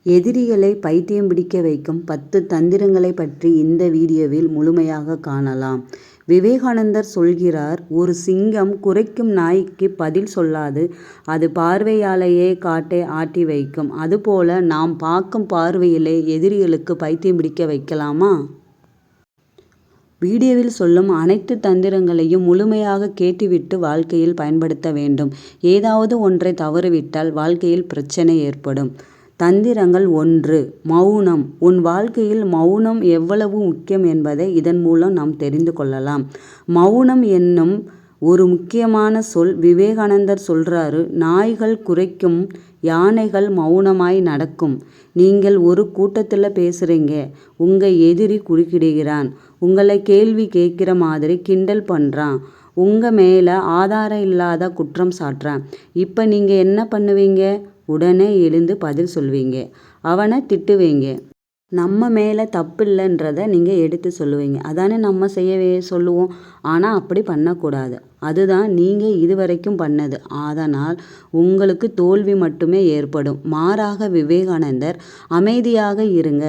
எதிரிகளை பைத்தியம் பிடிக்க வைக்கும் 10 தந்திரங்களை பற்றி இந்த வீடியோவில் முழுமையாக காணலாம். விவேகானந்தர் சொல்கிறார், ஒரு சிங்கம் குரைக்கும் நாய்க்கு பதில் சொல்லாது, அது பார்வையாலேயே காட்டை ஆட்டி வைக்கும். அதுபோல நாம் பார்க்கும் பார்வையிலே எதிரிகளுக்கு பைத்தியம் பிடிக்க வைக்கலாமா? வீடியோவில் சொல்லும் அனைத்து தந்திரங்களையும் முழுமையாக கேட்டுவிட்டு வாழ்க்கையில் பயன்படுத்த வேண்டும். ஏதாவது ஒன்றை தவறிவிட்டால் வாழ்க்கையில் பிரச்சனை ஏற்படும். தந்திரங்கள் 1. மௌனம். உன் வாழ்க்கையில் மௌனம் எவ்வளவு முக்கியம் என்பதை இதன் மூலம் நாம் தெரிந்து கொள்ளலாம். மௌனம் என்னும் ஒரு முக்கியமான சொல். விவேகானந்தர் சொல்றாரு, நாய்கள் குரைக்கும், யானைகள் மௌனமாய் நடக்கும். நீங்கள் ஒரு கூட்டத்தில் பேசுகிறீங்க, உங்கள் எதிரி குறுக்கிடுகிறான், உங்களை கேள்வி கேட்குற மாதிரி கிண்டல் பண்ணுறான், உங்கள் மேலே ஆதாரம் இல்லாத குற்றம் சாட்டுறான். இப்போ நீங்கள் என்ன பண்ணுவீங்க? உடனே எழுந்து பதில் சொல்வீங்க, அவனை திட்டுவீங்க, நம்ம மேலே தப்பில்லைன்றதை நீங்கள் எடுத்து சொல்லுவீங்க. அதானே நம்ம செய்யவே சொல்லுவோம். ஆனால் அப்படி பண்ணக்கூடாது. அதுதான் நீங்கள் இதுவரைக்கும் பண்ணது. அதனால் உங்களுக்கு தோல்வி மட்டுமே ஏற்படும். மாறாக விவேகானந்தர், அமைதியாக இருங்க.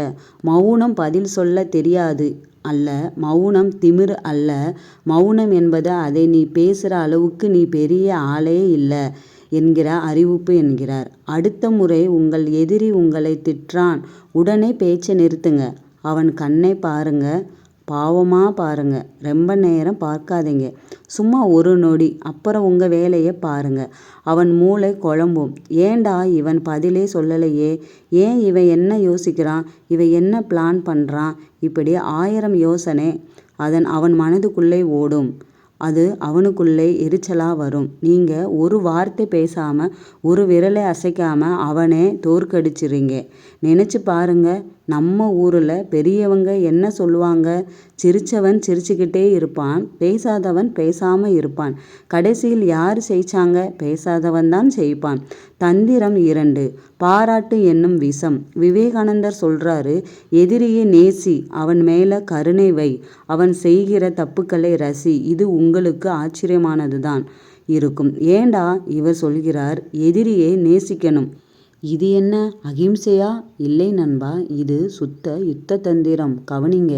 மௌனம் பதில் சொல்ல தெரியாது அல்ல, மௌனம் திமிரு அல்ல. மௌனம் என்பது அதை நீ பேசுகிற அளவுக்கு நீ பெரிய ஆளே இல்லை என்கிற அறிவிப்பு என்கிறார். அடுத்த முறை உங்கள் எதிரி உங்களை திட்டுறான், உடனே பேச்சை நிறுத்துங்க. அவன் கண்ணை பாருங்க, பாவமாக பாருங்க, ரொம்ப நேரம் பார்க்காதீங்க, சும்மா ஒரு நொடி. அப்புறம் உங்கள் வேலையை பாருங்க. அவன் மூளை குழம்பும். ஏண்டா இவன் பதிலே சொல்லலையே, ஏன் இவன் என்ன யோசிக்கிறான், இவன் என்ன பிளான் பண்ணுறான், இப்படி 1000 யோசனை அவன் மனதுக்குள்ளே ஓடும். அது அவனுக்குள்ளே எரிச்சலாக வரும். நீங்கள் ஒரு வார்த்தை பேசாமல், ஒரு விரலை அசைக்காமல் அவனே தோற்கடிச்சிருங்க. நினச்சி பாருங்க, நம்ம ஊரில் பெரியவங்க என்ன சொல்லுவாங்க? சிரித்தவன் சிரிச்சுக்கிட்டே இருப்பான், பேசாதவன் பேசாமல் இருப்பான். கடைசியில் யார் ஜெயிச்சாங்க? பேசாதவன் தான் ஜெயிப்பான். தந்திரம் 2. பாராட்டு என்னும் விஷம். விவேகானந்தர் சொல்றாரு, எதிரியை நேசி, அவன் மேலே கருணை வை, அவன் செய்கிற தப்புக்களை ரசி. இது உங்களுக்கு ஆச்சரியமானதுதான் இருக்கும். ஏண்டா இவர் சொல்கிறார் எதிரியை நேசிக்கணும்? இது என்ன அகிம்சையா? இல்லை நண்பா, இது சுத்த யுத்த தந்திரம். கவனிங்க.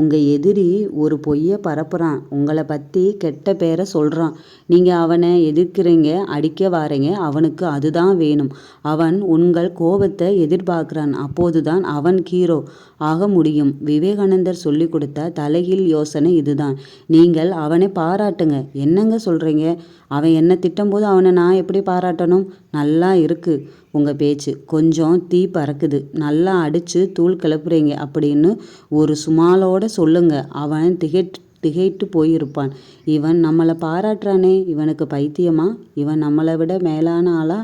உங்கள் எதிரி ஒரு பொய்யை பரப்புகிறான், உங்களை பற்றி கெட்ட பேரை சொல்கிறான். நீங்கள் அவனை எதிர்க்கிறீங்க, அடிக்க வாரீங்க. அவனுக்கு அதுதான் வேணும். அவன் உங்கள் கோபத்தை எதிர்பார்க்குறான். அப்போதுதான் அவன் ஹீரோ ஆக முடியும். விவேகானந்தர் சொல்லி கொடுத்த தலைகீழ் யோசனை இதுதான். நீங்கள் அவனை பாராட்டுங்க. என்னங்க சொல்கிறீங்க? அவன் என்ன திட்டும்போது அவனை நான் எப்படி பாராட்டணும்? நல்லா இருக்குது உங்கள் பேச்சு, கொஞ்சம் தீ பறக்குது, நல்லா அடித்து தூள் கிளப்புறீங்க அப்படின்னு ஒரு சுமாலோட சொல்லுங்க. அவன் திகைட்டு போயிருப்பான். இவன் நம்மளை பாராட்டுறானே, இவனுக்கு பைத்தியமா? இவன் நம்மளை விட மேலான ஆளா?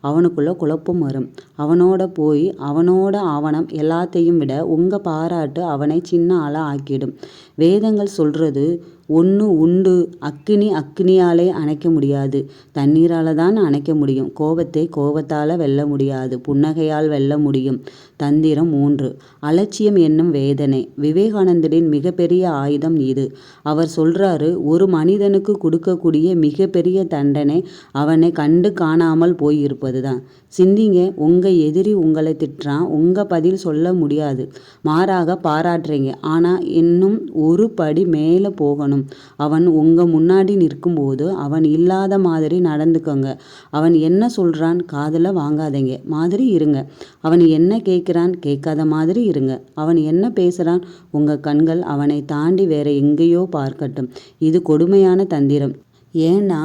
அவனுக்குள்ள குழப்பம் வரும். அவனோட போய் அவனோட ஆவணம் எல்லாத்தையும் விட உங்கள் பாராட்டு அவனை சின்ன ஆளாக ஆக்கிடும். வேதங்கள் சொல்கிறது ஒன்று உண்டு, அக்கினியாலே அணைக்க முடியாது, தண்ணீரால் தான் அணைக்க முடியும். கோபத்தை கோபத்தால் வெல்ல முடியாது, புன்னகையால் வெல்ல முடியும். தந்திரம் 3. அலட்சியம் என்னும் வேதனை. விவேகானந்தரின் மிகப்பெரிய ஆயுதம் இது. அவர் சொல்றாரு, ஒரு மனிதனுக்கு கொடுக்கக்கூடிய மிகப்பெரிய தண்டனை அவனை கண்டு காணாமல் போயிருப்பது தான். சிந்திங்க. உங்கள் எதிரி உங்களை திட்டுறான், உங்கள் பதில் சொல்ல முடியாது, மாறாக பாராட்டுறீங்க. ஆனால் இன்னும் ஒரு படி மேலே போகணும். அவன் உங்கள் முன்னாடி நிற்கும்போது அவன் இல்லாத மாதிரி நடந்துக்கோங்க. அவன் என்ன சொல்கிறான் காதில் வாங்காதீங்க மாதிரி இருங்க. அவன் என்ன கேட்குறான் கேட்காத மாதிரி இருங்க. அவன் என்ன பேசுகிறான், உங்கள் கண்கள் அவனை தாண்டி வேற எங்கேயோ பார்க்கட்டும். இது கொடுமையான தந்திரம். ஏன்னா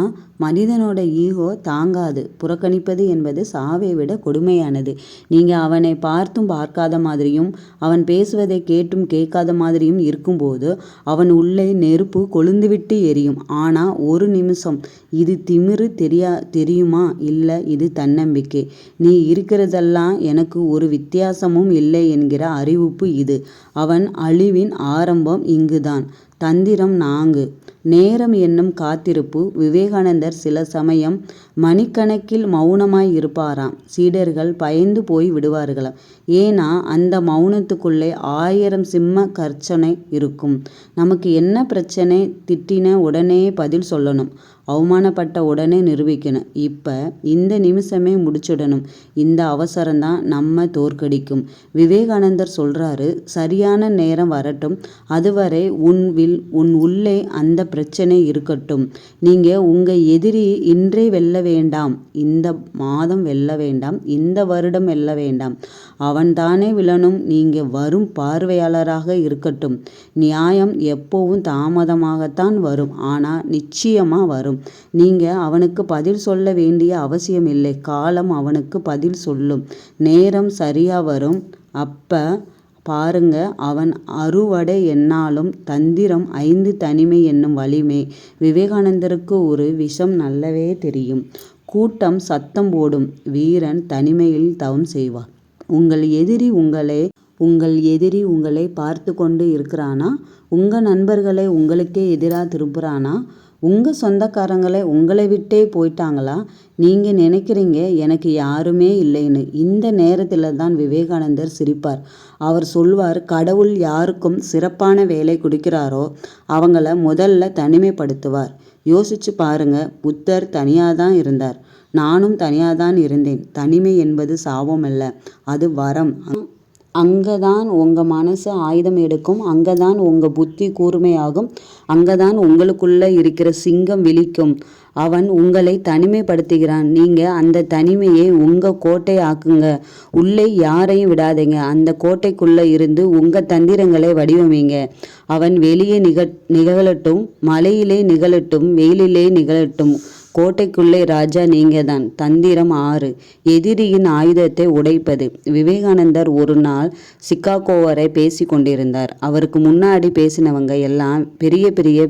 மனிதனோட ஈகோ தாங்காது. புறக்கணிப்பது என்பது சாவை விட கொடுமையானது. நீங்கள் அவனை பார்த்தும் பார்க்காத மாதிரியும், அவன் பேசுவதை கேட்டும் கேட்காத மாதிரியும் இருக்கும்போது அவன் உள்ளே நெருப்பு கொழுந்துவிட்டு எரியும். ஆனால் ஒரு நிமிஷம், இது திமிரு தெரியுமா? இல்லை, இது தன்னம்பிக்கை. நீ இருக்கிறதெல்லாம் எனக்கு ஒரு வித்தியாசமும் இல்லை என்கிற அறிவிப்பு இது. அவன் அழிவின் ஆரம்பம் இங்குதான். தந்திரம் 4. நேரம் என்னும் காத்திருப்பு. விவேகானந்தர் சில சமயம் மணிக்கணக்கில் மௌனமாய் இருப்பாராம். சீடர்கள் பயந்து போய் விடுவார்களாம். ஏன்னா அந்த மௌனத்துக்குள்ளே 1000 சிம்ம கர்ச்சனை இருக்கும். நமக்கு என்ன பிரச்சனை? திட்டின உடனே பதில் சொல்லணும், அவமானப்பட்ட உடனே நிரூபிக்கணும், இப்ப இந்த நிமிஷமே முடிச்சிடணும். இந்த அவசரம்தான் நம்ம தோற்கடிக்கும். விவேகானந்தர் சொல்றாரு, சரியான நேரம் வரட்டும், அதுவரை உன் உள்ளே அந்த பிரச்சனை இருக்கட்டும். நீங்க உங்க எதிரி இன்றே வெல்ல வேண்டாம், இந்த மாதம் வெல்ல வேண்டாம், இந்த வருடம் வெல்ல வேண்டாம், அவன்தானே விழணும். நீங்க வரும் பார்வையாளராக இருக்கட்டும். நியாயம் எப்போவும் தாமதமாகத்தான் வரும், ஆனா நிச்சயமா வரும். நீங்க அவனுக்கு பதில் சொல்ல வேண்டிய அவசியம் இல்லை. காலம் அவனுக்கு பதில் சொல்லும். நேரம் சரியா வரும். அப்ப பாருங்க, அவன் அறுவடை என்னாலும் தந்திரம் 5 தனிமை என்னும் வலிமை. விவேகானந்தருக்கு ஒரு விஷயம் நல்லாவே தெரியும். கூட்டம் சத்தம் போடும், வீரன் தனிமையில் தவம் செய்வார். உங்கள் எதிரி உங்களை பார்த்து கொண்டு இருக்கிறானா? உங்க நண்பர்களை உங்களுக்கே எதிராக திரும்புறானா? உங்க சொந்தக்காரங்களை உங்களை விட்டே போயிட்டாங்களா? நீங்க நினைக்கிறீங்க எனக்கு யாருமே இல்லைன்னு. இந்த நேரத்துல தான் விவேகானந்தர் சிரிப்பார். அவர் சொல்வார், கடவுள் யாருக்கும் சிறப்பான வேலை கொடுக்கிறாரோ அவங்கள முதல்ல தனிமைப்படுத்துவார். யோசிச்சு பாருங்க, புத்தர் தனியாதான் இருந்தார், நானும் தனியாதான் இருந்தேன். தனிமை என்பது சாபம் அல்ல, அது வரம். அங்கதான் உங்க மனசு ஆயுதம் எடுக்கும், அங்கதான் உங்க புத்தி கூர்மையாகும், அங்கதான் உங்களுக்குள்ள இருக்கிற சிங்கம் விழிக்கும். அவன் உங்களை தனிமைப்படுத்துகிறான். நீங்க அந்த தனிமையை உங்க கோட்டை ஆக்குங்க. உள்ளே யாரையும் விடாதீங்க. அந்த கோட்டைக்குள்ள இருந்து உங்க தந்திரங்களை வடிவமைங்க. அவன் வெளியே நிகழட்டும், மழையிலே நிகழட்டும், வெயிலிலே நிகழட்டும், கோட்டைக்குள்ளே ராஜா நீங்க தான். தந்திரம் 6. எதிரியின் ஆயுதத்தை உடைப்பது. விவேகானந்தர் ஒரு நாள் சிகாகோ வரை பேசி கொண்டிருந்தார். அவருக்கு முன்னாடி பேசினவங்க எல்லாம் பெரிய பெரிய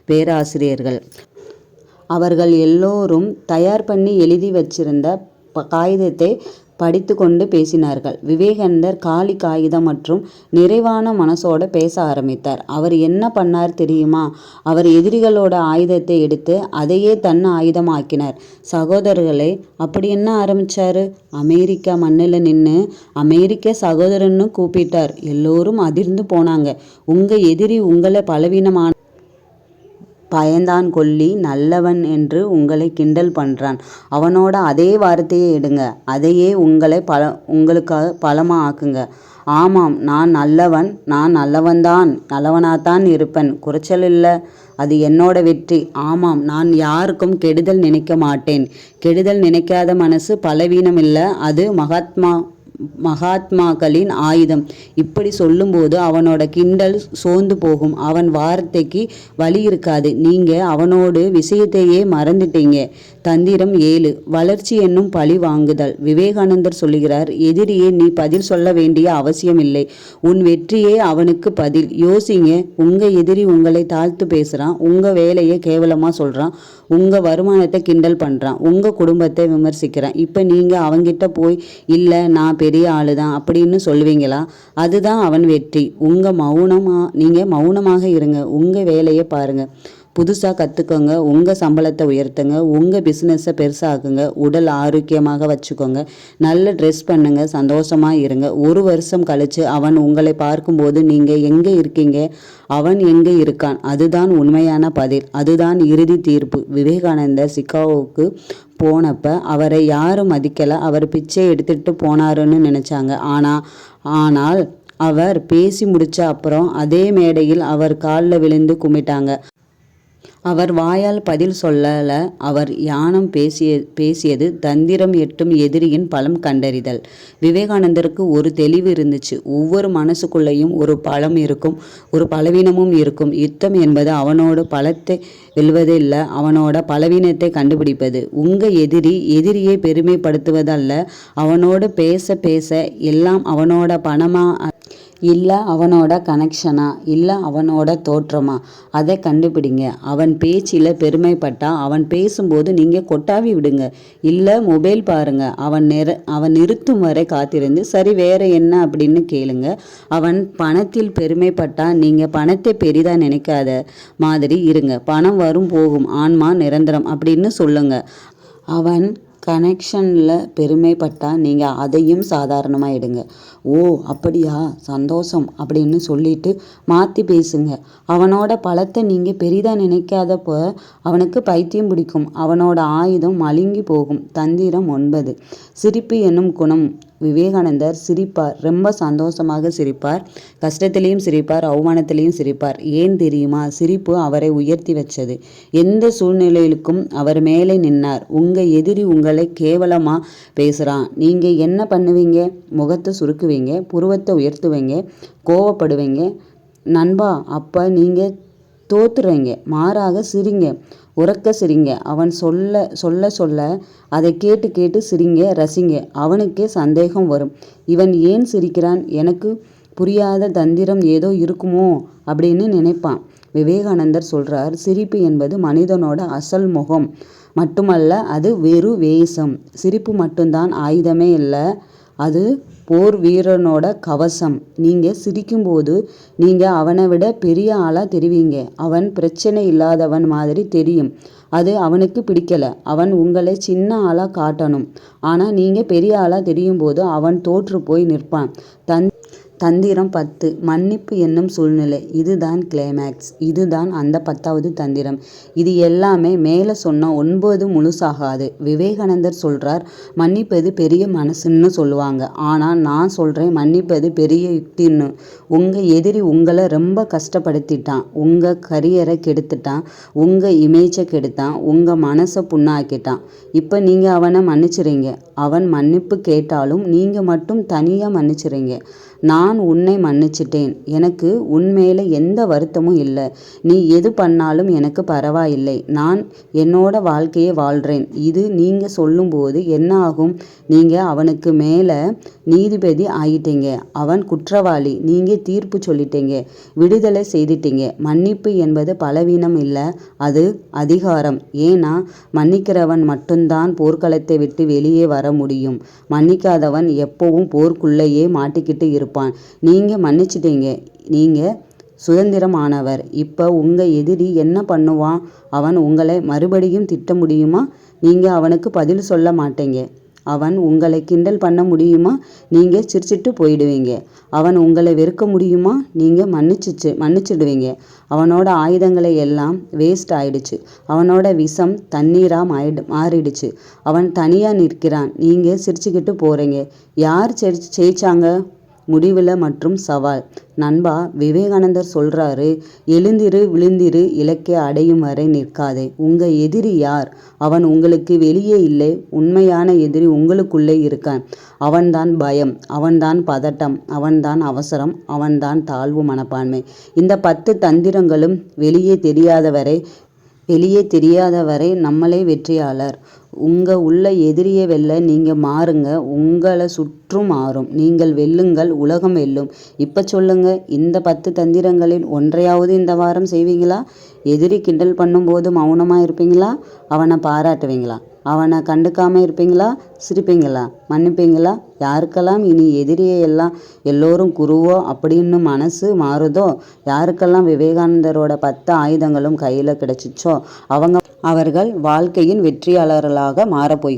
பேராசிரியர்கள். அவர்கள் எல்லோரும் தயார் பண்ணி எழுதி வச்சிருந்த காகிதத்தை படித்து கொண்டு பேசினார்கள். விவேகானந்தர் காலி காகிதம் மற்றும் நிறைவான மனசோட பேச ஆரம்பித்தார். அவர் என்ன பண்ணார் தெரியுமா? அவர் எதிரிகளோட ஆயுதத்தை எடுத்து அதையே தன் ஆயுதமாக்கினார். சகோதரர்களே, அப்படி என்ன ஆரம்பிச்சாரு? அமெரிக்கா மண்ணில் நின்று அமெரிக்க சகோதரன்னு கூப்பிட்டார். எல்லோரும் அதிர்ந்து போனாங்க. உங்க எதிரி உங்களை பலவீனமான பயந்தான் கொல்லி நல்லவன் என்று உங்களை கிண்டல் பண்றான். அவனோட அதே வார்த்தையை எடுங்க, அதையே உங்களுக்காக பலமா ஆக்குங்க. ஆமாம், நான் நல்லவன்தான், நல்லவனாத்தான் இருப்பேன், குறைச்சல் இல்லை, அது என்னோட வெற்றி. ஆமாம், நான் யாருக்கும் கெடுதல் நினைக்க மாட்டேன். கெடுதல் நினைக்காத மனசு பலவீனம் இல்லை, அது மகாத்மாக்களின் ஆயுதம். இப்படி சொல்லும்போது அவனோட கிண்டல் சோர்ந்து போகும், அவன் வார்த்தைக்கு வலி இருக்காது. நீங்க அவனோட விஷயத்தையே மறந்துட்டீங்க. தந்திரம் 7. வளர்ச்சி என்னும் பழி வாங்குதல். விவேகானந்தர் சொல்லுகிறார், எதிரியே நீ பதில் சொல்ல வேண்டிய அவசியம் இல்லை, உன் வெற்றியே அவனுக்கு பதில். யோசிங்க, உங்க எதிரி உங்களை தாழ்த்து பேசுறான், உங்க வேலையை கேவலமா சொல்றான், உங்க வருமானத்தை கிண்டல் பண்றான், உங்க குடும்பத்தை விமர்சிக்கிறான். இப்ப நீங்க அவங்கிட்ட போய் இல்ல நான் பெரிய ஆளுதான் அப்படின்னு சொல்லுவீங்களா? அதுதான் அவன் வெற்றி. நீங்க மௌனமாக இருங்க, உங்க வேலையை பாருங்க, புதுசாக கற்றுக்கோங்க, உங்கள் சம்பளத்தை உயர்த்துங்க, உங்கள் பிஸ்னஸை பெருசாக்குங்க, உடல் ஆரோக்கியமாக வச்சுக்கோங்க, நல்ல ட்ரெஸ் பண்ணுங்க, சந்தோஷமாக இருங்க. 1 வருஷம் கழித்து அவன் உங்களை பார்க்கும்போது நீங்கள் எங்கே இருக்கீங்க, அவன் எங்கே இருக்கான், அதுதான் உண்மையான பதில், அதுதான் இறுதி தீர்ப்பு. விவேகானந்தர் சிகாகோவுக்கு போனப்ப அவரை யாரும் மதிக்கலை. அவர் பிச்சை எடுத்துட்டு போனாருன்னு நினச்சாங்க. ஆனால் அவர் பேசி முடிச்ச அப்புறம் அதே மேடையில் அவர் காலில் விழுந்து கும்பிட்டாங்க. அவர் வாயால் பதில் சொல்லல, அவர் யானம் பேசியது. தந்திரம் 8 எதிரியின் பலம் கண்டறிதல். விவேகானந்தருக்கு ஒரு தெளிவு இருந்துச்சு. ஒவ்வொரு மனசுக்குள்ளேயும் ஒரு பலம் இருக்கும், ஒரு பலவீனமும் இருக்கும். யுத்தம் என்பது அவனோட பலத்தை வெல்வதே இல்லை, அவனோட பலவீனத்தை கண்டுபிடிப்பது. உங்க எதிரியை பெருமைப்படுத்துவதல்ல, அவனோடு பேச பேச எல்லாம் அவனோட இல்லை அவனோட கனெக்ஷனா, இல்லை அவனோட தோற்றமா, அதை கண்டுபிடிங்க. அவன் பேச்சில் பெருமைப்பட்டா அவன் பேசும்போது நீங்கள் கொட்டாவி விடுங்க. இல்லை மொபைல் பாருங்க. அவன் நிறுத்தும் வரை காத்திருந்து சரி வேற என்ன அப்படின்னு கேளுங்க. அவன் பணத்தில் பெருமைப்பட்டா நீங்கள் பணத்தை பெரிதாக நினைக்காத மாதிரி இருங்க. பணம் வரும் போகும், ஆன்மா நிரந்தரம் அப்படின்னு சொல்லுங்க. அவன் கனெக்ஷனில் பெருமைப்பட்டா நீங்கள் அதையும் சாதாரணமாக எடுங்க. ஓ அப்படியா, சந்தோஷம் அப்படின்னு சொல்லிட்டு மாற்றி பேசுங்க. அவனோட பலத்தை நீங்கள் பெரிதாக நினைக்காதப்போ அவனுக்கு பைத்தியம் பிடிக்கும். அவனோட ஆயுதம் மழுங்கி போகும். தந்திரம் 9. சிரிப்பு என்னும் குணம். விவேகானந்தர் சிரிப்பார், ரொம்ப சந்தோஷமாக சிரிப்பார், கஷ்டத்திலையும் சிரிப்பார், அவமானத்திலையும் சிரிப்பார். ஏன் தெரியுமா? சிரிப்பு அவரை உயர்த்தி வச்சது. எந்த சூழ்நிலையிலுக்கும் அவர் மேலே நின்னார். உங்கள் எதிரி உங்களை கேவலமாக பேசுகிறான், நீங்கள் என்ன பண்ணுவீங்க? முகத்தை சுருக்குவீங்க, புருவத்தை உயர்த்துவீங்க, கோவப்படுவீங்க. நண்பா, அப்போ நீங்கள் தோத்துறீங்க. மாறாக சிரிங்க, உறக்க சிரிங்க. அவன் சொல்ல சொல்ல சொல்ல அதை கேட்டு கேட்டு சிரிங்க, ரசிங்க. அவனுக்கே சந்தேகம் வரும். இவன் ஏன் சிரிக்கிறான்? எனக்கு புரியாத தந்திரம் ஏதோ இருக்குமோ அப்படின்னு நினைப்பான். விவேகானந்தர் சொல்றார், சிரிப்பு என்பது மனிதனோட அசல் முகம் மட்டுமல்ல, அது வெறு வேஷம். சிரிப்பு மட்டும்தான் ஆயுதமே இல்லை, அது போர் வீரனோட கவசம். நீங்கள் சிரிக்கும்போது நீங்கள் அவனை விட பெரிய ஆளாக தெரிவிங்க. அவன் பிரச்சனை இல்லாதவன் மாதிரி தெரியும். அது அவனுக்கு பிடிக்கலை. அவன் உங்களை சின்ன ஆளாக காட்டணும். ஆனால் நீங்கள் பெரிய ஆளாக தெரியும் போது அவன் தோற்று போய் நிற்பான். தந்திரம் 10. மன்னிப்பு என்னும் சூழ்நிலை. இதுதான் கிளைமேக்ஸ். இதுதான் அந்த 10வது தந்திரம். இது எல்லாமே மேலே சொன்ன 9 முழுசாகாது. விவேகானந்தர் சொல்றார், மன்னிப்பது பெரிய மனசுன்னு சொல்லுவாங்க. ஆனால் நான் சொல்கிறேன், மன்னிப்பது பெரிய யுக்தின்னு. உங்கள் எதிரி உங்களை ரொம்ப கஷ்டப்படுத்திட்டான், உங்கள் கரியரை கெடுத்துட்டான், உங்கள் இமேஜை கெடுத்தான், உங்கள் மனசை புண்ணாக்கிட்டான். இப்போ நீங்கள் அவனை மன்னிச்சிறீங்க. அவன் மன்னிப்பு கேட்டாலும் நீங்கள் மட்டும் தனியாக மன்னிச்சிறீங்க. நான் உன்னை மன்னிச்சிட்டேன், எனக்கு உன்மேலே எந்த வருத்தமும் இல்லை, நீ எது பண்ணாலும் எனக்கு பரவாயில்லை, நான் என்னோட வாழ்க்கையை வாழ்கிறேன். இது நீங்கள் சொல்லும்போது என்ன ஆகும்? நீங்கள் அவனுக்கு மேலே நீதிபதி ஆகிட்டீங்க. அவன் குற்றவாளி, நீங்கள் தீர்ப்பு சொல்லிட்டீங்க, விடுதலை செய்துட்டீங்க. மன்னிப்பு என்பது பலவீனம் இல்லை, அது அதிகாரம். ஏன்னா மன்னிக்கிறவன் மட்டும்தான் போர்க்களத்தை விட்டு வெளியே வர முடியும். மன்னிக்காதவன் எப்பவும் போர்க்குள்ளேயே மாட்டிக்கிட்டு இருப்பான். நீங்கள் மன்னிச்சிட்டீங்க, நீங்கள் சுதந்திரமானவர். இப்போ உங்கள் எதிரி என்ன பண்ணுவான்? அவன் உங்களை மறுபடியும் திட்ட முடியுமா? நீங்கள் அவனுக்கு பதில் சொல்ல மாட்டீங்க. அவன் உங்களை கிண்டல் பண்ண முடியுமா? நீங்கள் சிரிச்சிட்டு போயிடுவீங்க. அவன் உங்களை வெறுக்க முடியுமா? நீங்கள் மன்னிச்சிடுவீங்க. அவனோட ஆயுதங்களை எல்லாம் வேஸ்ட் ஆயிடுச்சு. அவனோட விஷம் தண்ணீராக மாறிடுச்சு. அவன் தனியாக நிற்கிறான், நீங்கள் சிரிச்சுக்கிட்டு போகிறீங்க. யார் ஜெயிச்சாங்க? முடிவில் மற்றும் சவால். நண்பா, விவேகானந்தர் சொல்றாரு, எழுந்திரு, விழுந்திரு, இலக்கை அடையும் வரை நிற்காதே. உங்கள் எதிரி யார்? அவன் உங்களுக்கு வெளியே இல்லை, உண்மையான எதிரி உங்களுக்குள்ளே இருக்கான். அவன்தான் பயம், அவன்தான் பதட்டம், அவன்தான் அவசரம், அவன்தான் தாழ்வு மனப்பான்மை. இந்த 10 தந்திரங்களும் வெளியே தெரியாதவரை நம்மளே வெற்றியாளர். உள்ள எதிரியை வெல்ல நீங்கள் மாறுங்க, உங்களை சுற்றும் மாறும். நீங்கள் வெல்லுங்கள், உலகம் வெல்லும். இப்போ சொல்லுங்க, இந்த 10 தந்திரங்களில் ஒன்றையாவது இந்த வாரம் செய்வீங்களா? எதிரி கிண்டல் பண்ணும்போது மௌனமாக இருப்பீங்களா? அவனை பாராட்டுவீங்களா? அவனை கண்டுக்காமல் இருப்பீங்களா? சிரிப்பீங்களா? மன்னிப்பீங்களா? யாருக்கெல்லாம் இனி எதிரியை எல்லோரும் குருவோ அப்படின்னு மனசு மாறுதோ, யாருக்கெல்லாம் விவேகானந்தரோட 10 ஆயுதங்களும் கையில் கிடைச்சிச்சோ அவர்கள் வாழ்க்கையின் வெற்றியாளர்களாக மாறப்போய்